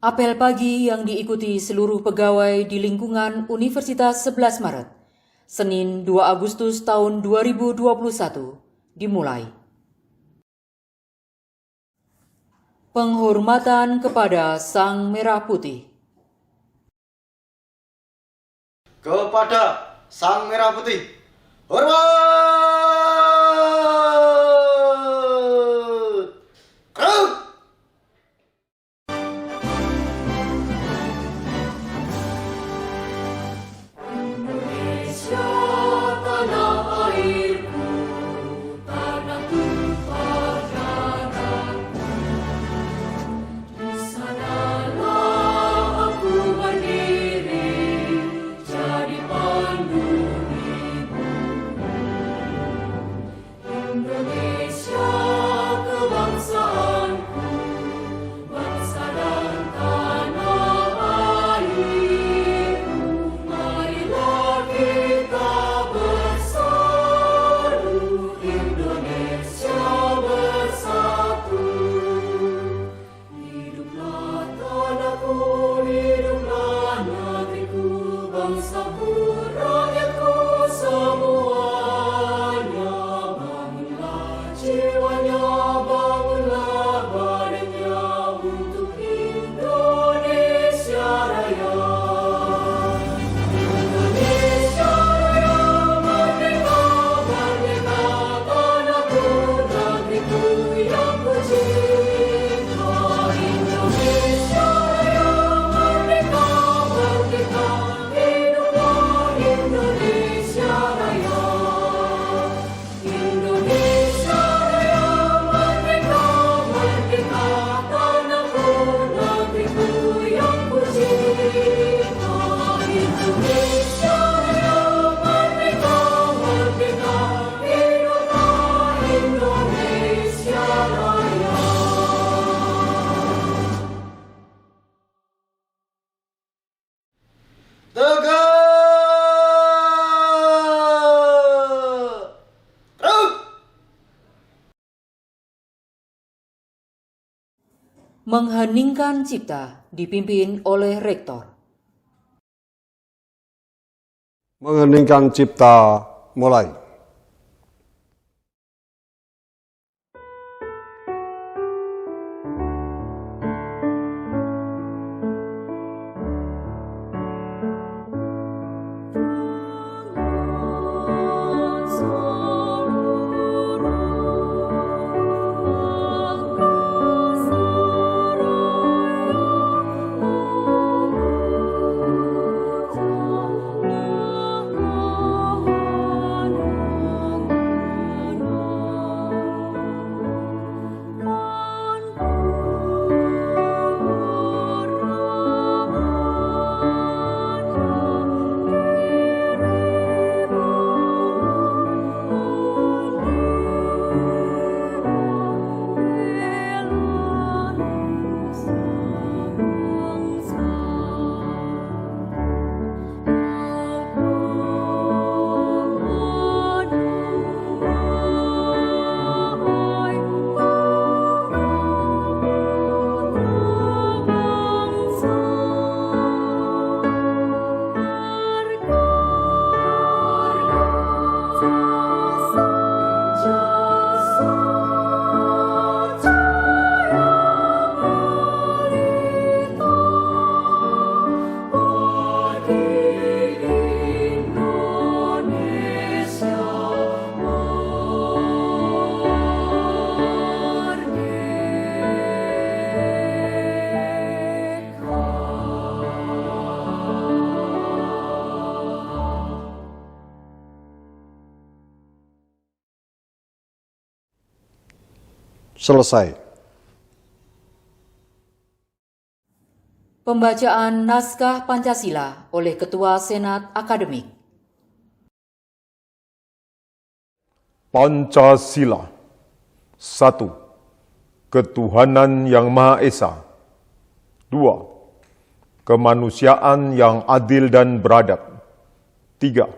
Apel pagi yang diikuti seluruh pegawai di lingkungan Universitas 11 Maret, Senin 2 Agustus tahun 2021, dimulai. Penghormatan kepada Sang Merah Putih. Kepada Sang Merah Putih, hormat! Keruk! Indonesia, tanah airku, tanah tumpah darahku. Di sanalah aku berdiri, jadi pandu ibu. Indonesia, kebangsaanku, bangsa dan tanah airku. Marilah kita bersatu, Indonesia bersatu. Hiduplah tanahku, hiduplah negeriku, bangsaku, rakyatku semuanya. Bangunlah jiwanya, bangunlah badannya untuk Indonesia Raya. Indonesia Raya, merdeka, merdeka, tanahku, negeriku yang kucinta. Indonesia Raya, merdeka, merdeka, hiduplah Indonesia Raya. Indonesia Raya, merdeka, merdeka, tanahku, negeriku yang kucinta. Indonesia Raya, merdeka, merdeka, hiduplah Indonesia Raya. Tegak! Keruk! Mengheningkan Cipta dipimpin oleh Rektor. Mengheningkan Cipta mulai. Selesai. Pembacaan Naskah Pancasila oleh Ketua Senat Akademik. Pancasila. 1. Ketuhanan yang Maha Esa. 2. Kemanusiaan yang adil dan beradab. 3.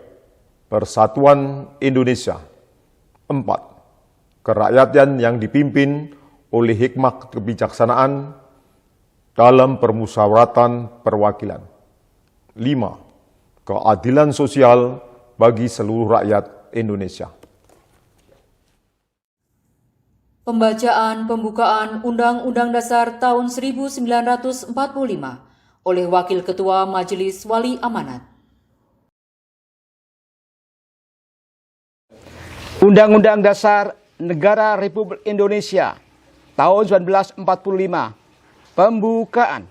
Persatuan Indonesia. 4. Kerakyatan yang dipimpin oleh hikmat kebijaksanaan. dalam permusyawaratan perwakilan. 5. Keadilan sosial bagi seluruh rakyat Indonesia. Pembacaan pembukaan Undang-Undang Dasar tahun 1945 oleh Wakil Ketua Majelis Wali Amanat. Undang-Undang Dasar Negara Republik Indonesia tahun 1945. Pembukaan.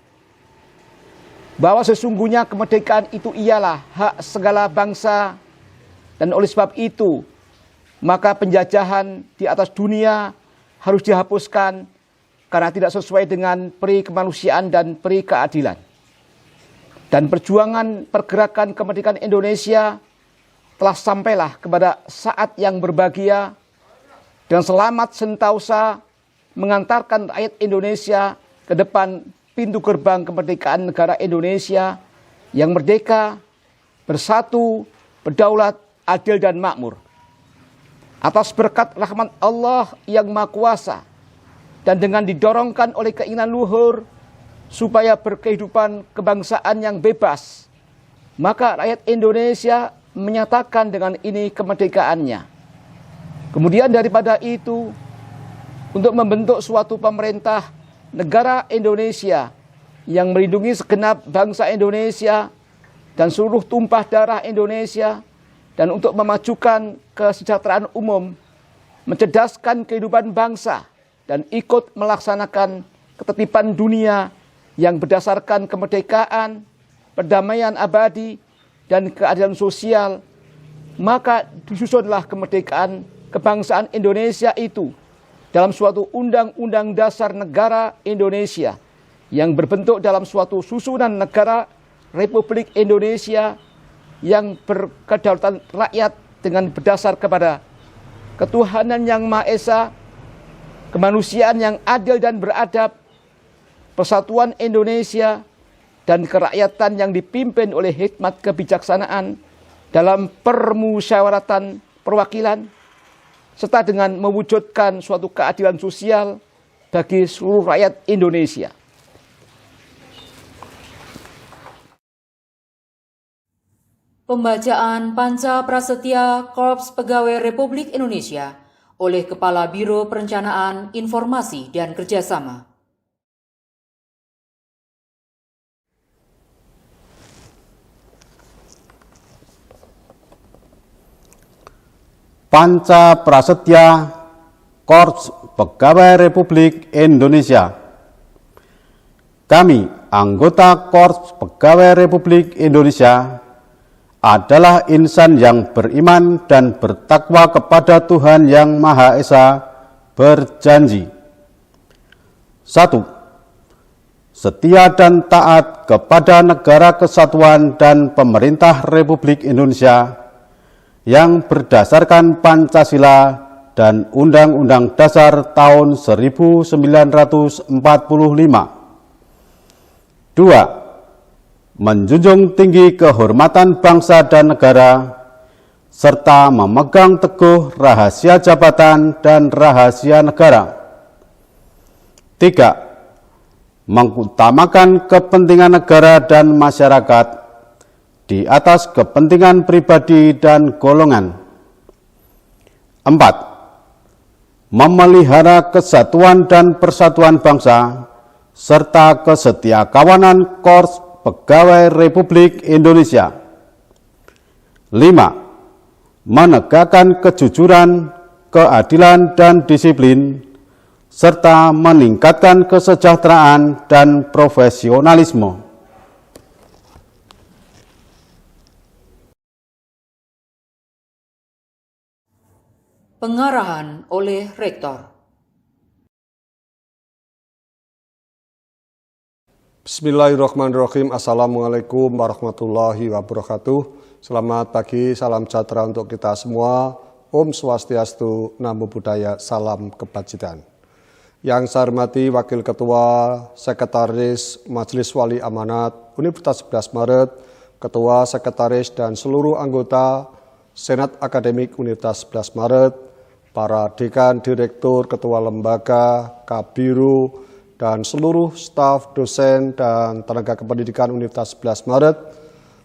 Bahwa sesungguhnya kemerdekaan itu ialah hak segala bangsa, dan oleh sebab itu maka penjajahan di atas dunia harus dihapuskan karena tidak sesuai dengan peri kemanusiaan dan peri keadilan. Dan perjuangan pergerakan kemerdekaan Indonesia telah sampailah kepada saat yang berbahagia dan selamat sentosa mengantarkan rakyat Indonesia ke depan pintu gerbang kemerdekaan negara Indonesia yang merdeka, bersatu, berdaulat, adil dan makmur. Atas berkat rahmat Allah yang Maha Kuasa dan dengan didorongkan oleh keinginan luhur supaya berkehidupan kebangsaan yang bebas, maka rakyat Indonesia menyatakan dengan ini kemerdekaannya. Kemudian daripada itu, untuk membentuk suatu pemerintah negara Indonesia yang melindungi segenap bangsa Indonesia dan seluruh tumpah darah Indonesia, dan untuk memajukan kesejahteraan umum, mencerdaskan kehidupan bangsa, dan ikut melaksanakan ketertiban dunia yang berdasarkan kemerdekaan, perdamaian abadi, dan keadilan sosial, maka disusunlah kemerdekaan kebangsaan Indonesia itu dalam suatu Undang-Undang Dasar Negara Indonesia yang berbentuk dalam suatu susunan negara Republik Indonesia yang berkedaulatan rakyat dengan berdasar kepada ketuhanan yang Maha Esa, kemanusiaan yang adil dan beradab, persatuan Indonesia, dan kerakyatan yang dipimpin oleh hikmat kebijaksanaan dalam permusyawaratan perwakilan, serta dengan mewujudkan suatu keadilan sosial bagi seluruh rakyat Indonesia. Pembacaan Panca Prasetya Korps Pegawai Republik Indonesia oleh Kepala Biro Perencanaan, Informasi, dan Kerjasama. Panca Prasetya Korps Pegawai Republik Indonesia. Kami, anggota Korps Pegawai Republik Indonesia, adalah insan yang beriman dan bertakwa kepada Tuhan Yang Maha Esa, berjanji. 1. Setia dan taat kepada Negara Kesatuan dan Pemerintah Republik Indonesia yang berdasarkan Pancasila dan Undang-Undang Dasar tahun 1945. 2. Menjunjung tinggi kehormatan bangsa dan negara, serta memegang teguh rahasia jabatan dan rahasia negara. 3. Mengutamakan kepentingan negara dan masyarakat di atas kepentingan pribadi dan golongan. 4. Memelihara kesatuan dan persatuan bangsa, serta kesetiakawanan Korps Pegawai Republik Indonesia. 5. Menegakkan kejujuran, keadilan, dan disiplin, serta meningkatkan kesejahteraan dan profesionalisme. Pengarahan oleh Rektor. Bismillahirrahmanirrahim. Assalamualaikum warahmatullahi wabarakatuh. Selamat pagi, salam sejahtera untuk kita semua. Om Swastiastu, Namo Buddhaya, salam kebajikan. Yang saya hormati Wakil Ketua Sekretaris Majelis Wali Amanat Universitas 11 Maret, Ketua Sekretaris dan seluruh anggota Senat Akademik Universitas 11 Maret, para dekan, direktur, ketua lembaga, kabiru, dan seluruh staf, dosen, dan tenaga kependidikan Universitas 11 Maret.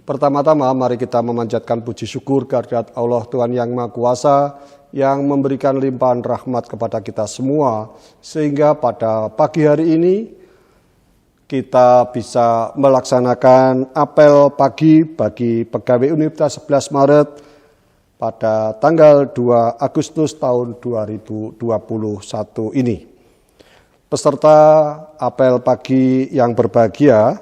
Pertama-tama mari kita memanjatkan puji syukur kehadirat Allah Tuhan Yang Maha Kuasa yang memberikan limpahan rahmat kepada kita semua, sehingga pada pagi hari ini kita bisa melaksanakan apel pagi bagi pegawai Universitas 11 Maret pada tanggal 2 Agustus tahun 2021 ini. Peserta apel pagi yang berbahagia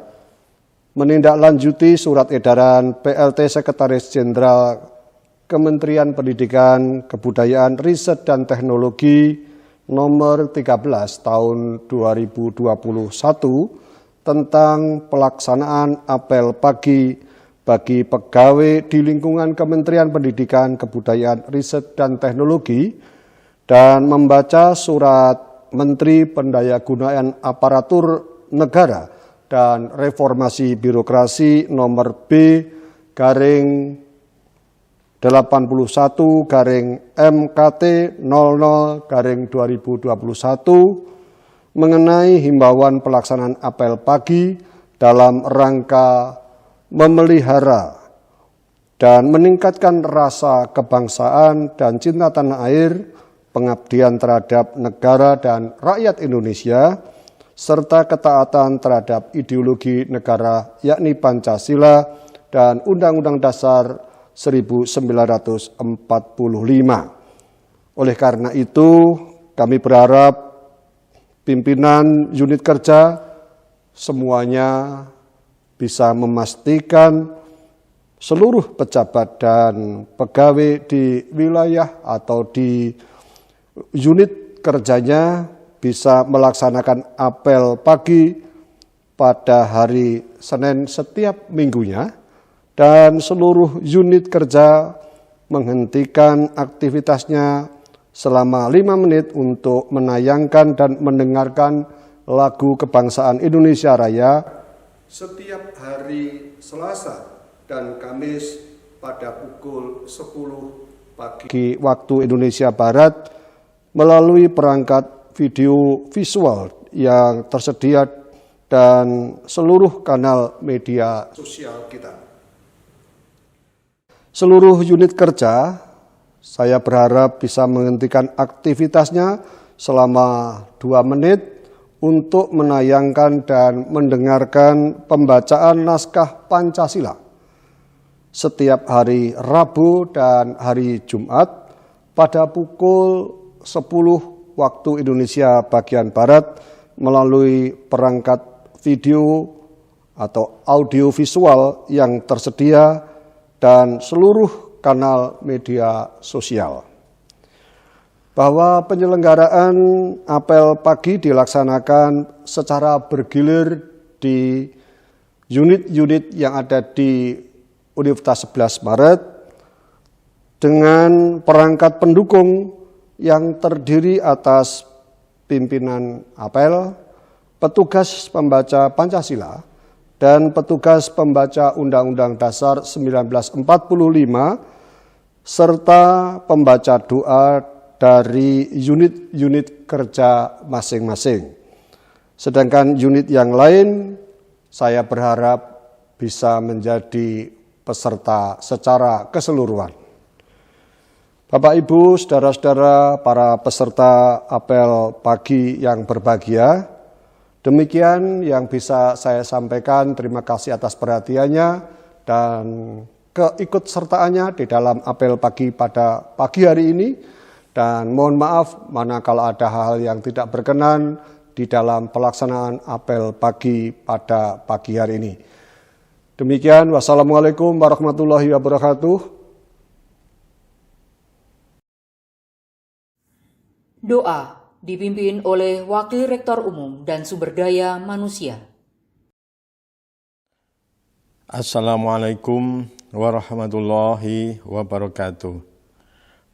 menindaklanjuti surat edaran PLT Sekretaris Jenderal Kementerian Pendidikan, Kebudayaan, Riset, dan Teknologi nomor 13 tahun 2021 tentang pelaksanaan apel pagi bagi pegawai di lingkungan Kementerian Pendidikan, Kebudayaan, Riset, dan Teknologi, dan membaca surat Menteri Pendayagunaan Aparatur Negara dan Reformasi Birokrasi nomor B/MKT 00/2021 mengenai himbauan pelaksanaan apel pagi dalam rangka memelihara dan meningkatkan rasa kebangsaan dan cinta tanah air, pengabdian terhadap negara dan rakyat Indonesia, serta ketaatan terhadap ideologi negara yakni Pancasila dan Undang-Undang Dasar 1945. Oleh karena itu, kami berharap pimpinan unit kerja semuanya bisa memastikan seluruh pejabat dan pegawai di wilayah atau di unit kerjanya bisa melaksanakan apel pagi pada hari Senin setiap minggunya, dan seluruh unit kerja menghentikan aktivitasnya selama 5 menit untuk menayangkan dan mendengarkan lagu kebangsaan Indonesia Raya setiap hari Selasa dan Kamis pada pukul 10 pagi waktu Indonesia Barat melalui perangkat video visual yang tersedia dan seluruh kanal media sosial kita. Seluruh unit kerja saya berharap bisa menghentikan aktivitasnya selama 2 menit untuk menayangkan dan mendengarkan pembacaan naskah Pancasila setiap hari Rabu dan hari Jumat pada pukul 10 waktu Indonesia bagian Barat melalui perangkat video atau audio visual yang tersedia dan seluruh kanal media sosial. Bahwa penyelenggaraan apel pagi dilaksanakan secara bergilir di unit-unit yang ada di Universitas 11 Maret dengan perangkat pendukung yang terdiri atas pimpinan apel, petugas pembaca Pancasila, dan petugas pembaca Undang-Undang Dasar 1945, serta pembaca doa dari unit-unit kerja masing-masing. Sedangkan unit yang lain, saya berharap bisa menjadi peserta secara keseluruhan. Bapak, Ibu, saudara-saudara, para peserta apel pagi yang berbahagia, demikian yang bisa saya sampaikan. Terima kasih atas perhatiannya dan keikutsertaannya di dalam apel pagi pada pagi hari ini. Dan mohon maaf manakala ada hal yang tidak berkenan di dalam pelaksanaan apel pagi pada pagi hari ini. Demikian, wassalamualaikum warahmatullahi wabarakatuh. Doa dipimpin oleh Wakil Rektor Umum dan Sumber Daya Manusia. Assalamualaikum warahmatullahi wabarakatuh.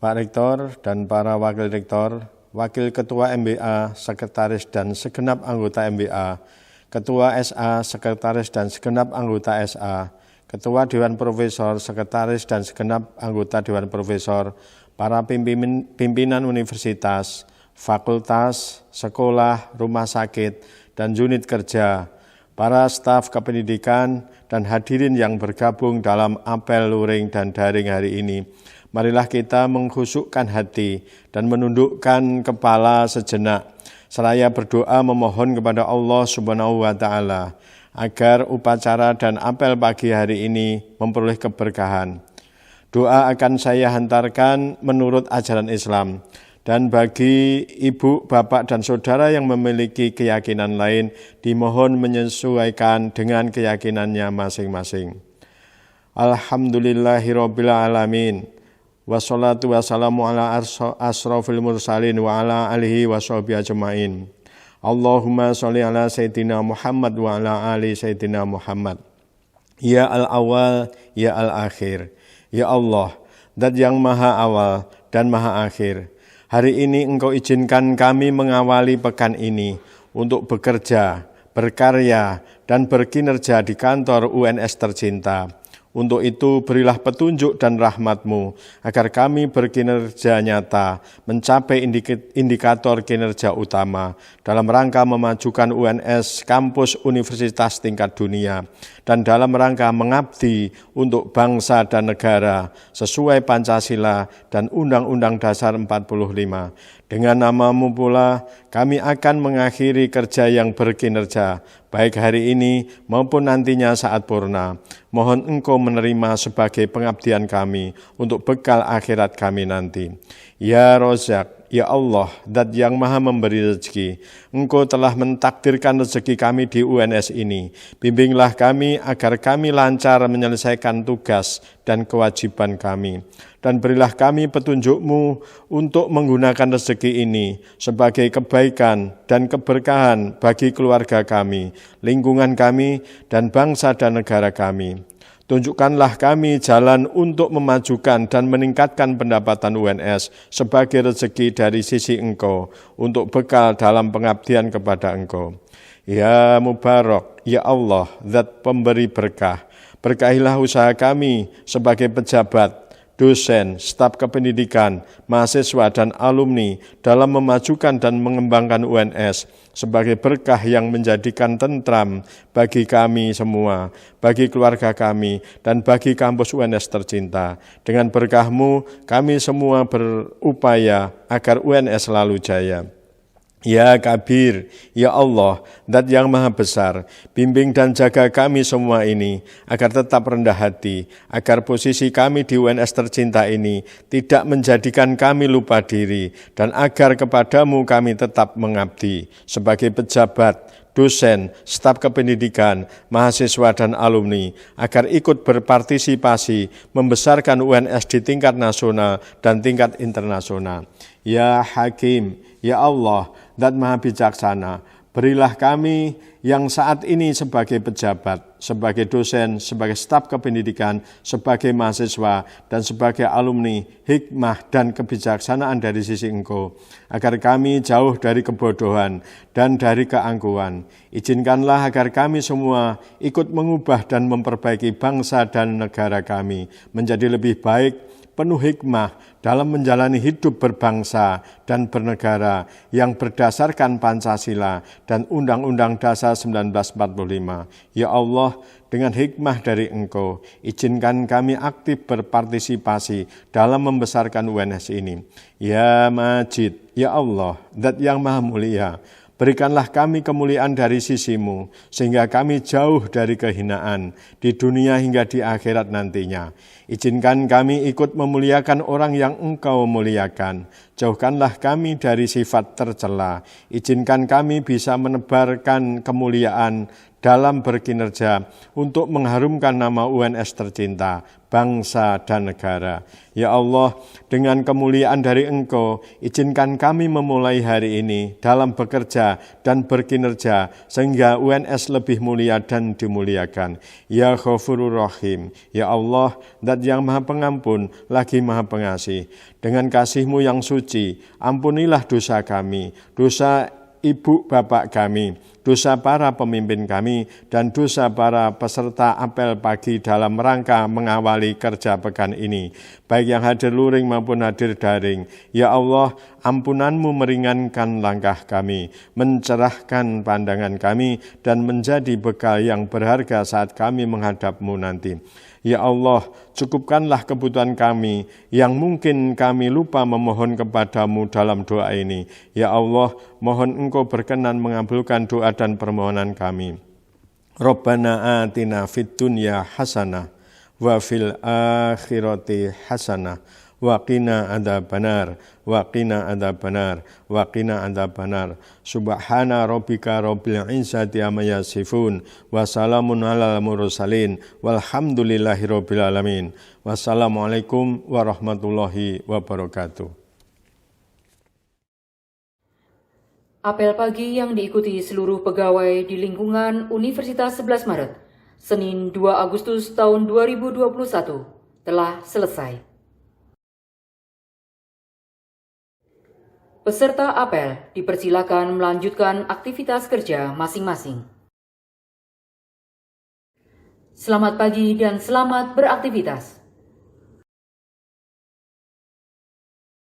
Pak Rektor dan para Wakil Rektor, Wakil Ketua MBA, Sekretaris dan segenap anggota MBA, Ketua SA, Sekretaris dan segenap anggota SA, Ketua Dewan Profesor, Sekretaris dan segenap anggota Dewan Profesor, para pimpinan universitas, fakultas, sekolah, rumah sakit, dan unit kerja, para staf kependidikan, dan hadirin yang bergabung dalam apel luring dan daring hari ini. Marilah kita menghusukkan hati dan menundukkan kepala sejenak, seraya berdoa memohon kepada Allah Subhanahu wa Ta'ala agar upacara dan apel pagi hari ini memperoleh keberkahan. Doa akan saya hantarkan menurut ajaran Islam, dan bagi ibu, bapak, dan saudara yang memiliki keyakinan lain dimohon menyesuaikan dengan keyakinannya masing-masing. Alhamdulillahirabbil alamin. Wassalatu wassalamu ala asrofil mursalin wa ala alihi wa sahbihi ajma'in. Allahumma sholli ala Sayyidina Muhammad wa ala ali Sayyidina Muhammad. Ya al-awwal, ya al-akhir. Ya Allah, Zat yang maha awal dan maha akhir. Hari ini Engkau izinkan kami mengawali pekan ini untuk bekerja, berkarya, dan berkinerja di kantor UNS tercinta. Untuk itu berilah petunjuk dan rahmat-Mu agar kami berkinerja nyata, mencapai indikator kinerja utama dalam rangka memajukan UNS kampus universitas tingkat dunia dan dalam rangka mengabdi untuk bangsa dan negara sesuai Pancasila dan Undang-Undang Dasar 45. Dengan nama-Mu pula kami akan mengakhiri kerja yang berkinerja, baik hari ini maupun nantinya saat purna. Mohon Engkau menerima sebagai pengabdian kami untuk bekal akhirat kami nanti. Ya Rozak, ya Allah, Zat yang maha memberi rezeki, Engkau telah mentakdirkan rezeki kami di UNS ini. Bimbinglah kami agar kami lancar menyelesaikan tugas dan kewajiban kami. Dan berilah kami petunjuk-Mu untuk menggunakan rezeki ini sebagai kebaikan dan keberkahan bagi keluarga kami, lingkungan kami, dan bangsa dan negara kami. Tunjukkanlah kami jalan untuk memajukan dan meningkatkan pendapatan UNS sebagai rezeki dari sisi Engkau untuk bekal dalam pengabdian kepada Engkau. Ya Mubarak, ya Allah, Zat pemberi berkah, berkahilah usaha kami sebagai pejabat, dosen, staf kependidikan, mahasiswa, dan alumni dalam memajukan dan mengembangkan UNS sebagai berkah yang menjadikan tentram bagi kami semua, bagi keluarga kami, dan bagi kampus UNS tercinta. Dengan berkah-Mu, kami semua berupaya agar UNS selalu jaya. Ya Kabir, ya Allah, Zat yang maha besar, bimbing dan jaga kami semua ini agar tetap rendah hati, agar posisi kami di UNS tercinta ini tidak menjadikan kami lupa diri, dan agar kepadamu kami tetap mengabdi sebagai pejabat, dosen, staf kependidikan, mahasiswa, dan alumni, agar ikut berpartisipasi membesarkan UNS di tingkat nasional dan tingkat internasional. Ya Hakim, ya Allah, Zat maha bijaksana, berilah kami yang saat ini sebagai pejabat, sebagai dosen, sebagai staf kependidikan, sebagai mahasiswa, dan sebagai alumni, hikmah dan kebijaksanaan dari sisi Engkau, agar kami jauh dari kebodohan dan dari keangkuhan. Izinkanlah agar kami semua ikut mengubah dan memperbaiki bangsa dan negara kami menjadi lebih baik, penuh hikmah dalam menjalani hidup berbangsa dan bernegara yang berdasarkan Pancasila dan Undang-Undang Dasar 1945. Ya Allah, dengan hikmah dari Engkau, izinkan kami aktif berpartisipasi dalam membesarkan UNS ini. Ya Majid, ya Allah, Zat yang maha mulia, berikanlah kami kemuliaan dari sisi-Mu, sehingga kami jauh dari kehinaan di dunia hingga di akhirat nantinya. Izinkan kami ikut memuliakan orang yang Engkau muliakan. Jauhkanlah kami dari sifat tercela. Izinkan kami bisa menebarkan kemuliaan dalam berkinerja untuk mengharumkan nama UNS tercinta, bangsa dan negara. Ya Allah, dengan kemuliaan dari Engkau, izinkan kami memulai hari ini dalam bekerja dan berkinerja sehingga UNS lebih mulia dan dimuliakan. Ya Ghafurur Rahim, ya Allah, Zat yang maha pengampun lagi maha pengasih. Dengan kasih-Mu yang suci, ampunilah dosa kami, dosa ibu bapak kami, dosa para pemimpin kami, dan dosa para peserta apel pagi dalam rangka mengawali kerja pekan ini, baik yang hadir luring maupun hadir daring. Ya Allah, ampunan-Mu meringankan langkah kami, mencerahkan pandangan kami, dan menjadi bekal yang berharga saat kami menghadap-Mu nanti. Ya Allah, cukupkanlah kebutuhan kami yang mungkin kami lupa memohon kepadamu dalam doa ini. Ya Allah, mohon Engkau berkenan mengabulkan doa dan permohonan kami. Rabbana atina fid dunya hasanah wa fil akhirati hasanah wa qina adzabannar wa qina adzabannar wa qina adzabannar. Subhana rabbika rabbil izzati amma yasifun wa salamun alal mursalin walhamdulillahi rabbil alamin. Wassalamualaikum warahmatullahi wabarakatuh. Apel pagi yang diikuti seluruh pegawai di lingkungan Universitas 11 Maret, Senin 2 Agustus tahun 2021 telah selesai. Peserta apel dipersilakan melanjutkan aktivitas kerja masing-masing. Selamat pagi dan selamat beraktivitas.